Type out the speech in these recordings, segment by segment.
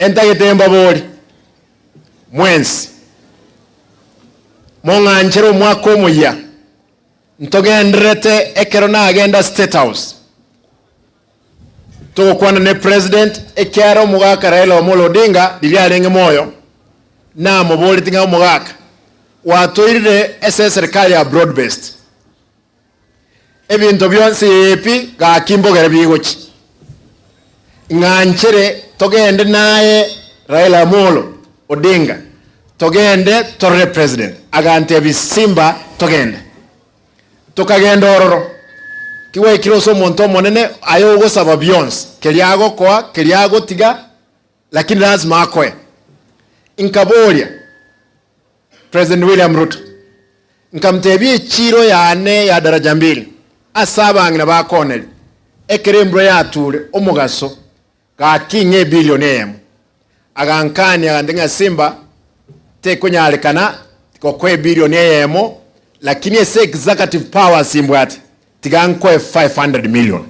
entagetemba bori mwensi monganchero mwaka omuya ntogenderete ekero nagenda State House tugukwana ne president ekyaro omugaka Raila Amolo Odinga lilialenge moyo na muboli tinga omugaka watoirire ese serikali ya broad based ebintu byonse epi ga kimbogere bigochi nganchere togende naye Raila Amolo Odinga togende torre president agante bisimba togende tukagenda ororo kiwe kiroso monto monene ayo gosaba byonse keliago kwa keliago tiga lakini lazima akoe inkabolia President William Ruto nkamtebie chiro yane ya daraja mbili asabangina ba Cornell ekerembro yature omugaso ga kinge billionaire agankani agandenga simba tekonyalekana ko kwe billionaire mo lakini ese executive power simbwate tigankwe 500 million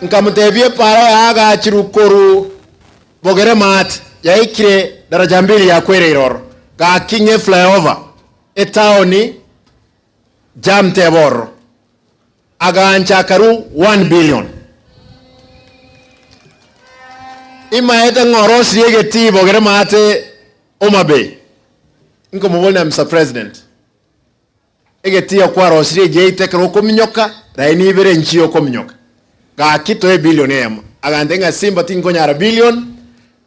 nkamtebie para aga chirukoru bogere mat yaikire daraja mbili ya kwere iroro ga kinge flyover etaoni jamteboro agancha karu 1 billion ima ete ngorosi yegeti bogere mate omabe inko mubona Mr. President egeti ya kwa rosiri jeite kero kominyoka raini ibere nchiyo kominyoka ga kito billion emo agandenga simba tingo nyara billion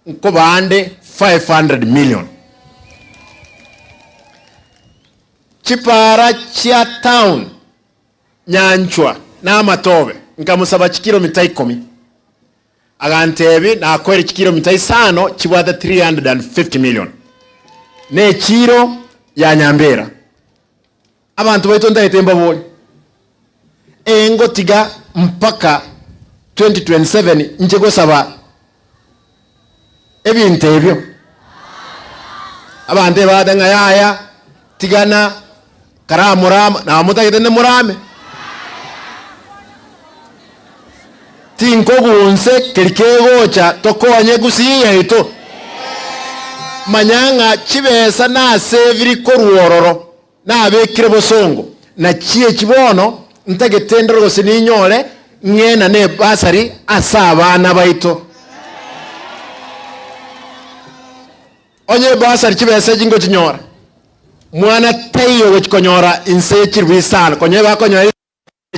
nko baande 500 million chipara chia town nyanchwa na matobe nkamusaba chikiro mitai 10 agantebi na akwere chikiro mitai 5 chibwata 350 million ne chiro ya Nyambera abantu baito ndayitemba boli engo tiga mpaka 2027 njego saba ebintu ebyo abante badanga yaya tigana karamurama na mutagitene murame tinko gunse kelikegocha tokonye gusiye ito manyanga chibesa na seviri koruororo na abekire bosongo na chie chibono ntagetendero gose ninyore ngena ne basari asabana baito onye basari chibesa jingo chinyora mwana tayo wechikonyora inse chirwisana konye bakonyora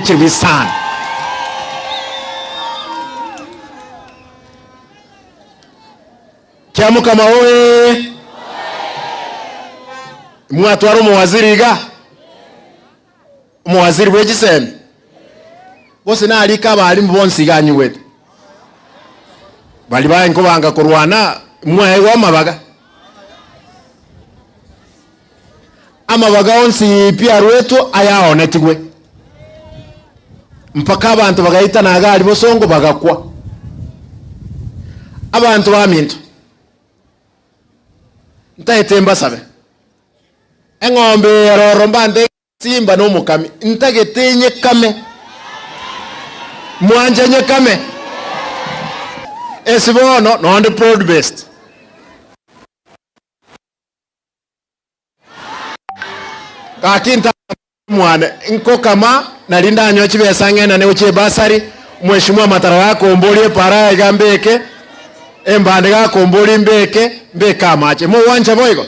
chirwisana Kiamu kama oe mwatwaro muwaziri ga muwaziri wejiseme bose na alika bali mbonsi ganyi wetu bali baye nkobanga kurwana mwae wa mabaga amabaga onsi pia rwetu ayaonetigwe mpaka abantu bagaita na gali bosongo bagakwa abantu baminto ntayetemba sabe engombe roro mbande simba no mukami ntagetenye kame mwanje nye kame esibono no on broad based kakinta mwana inko kama nalinda anyo chibesa ngena ne uche basari mheshimiwa matara yako ombolie para gambeke embande ga komboli mbeke mbeka mache mo wanja boygo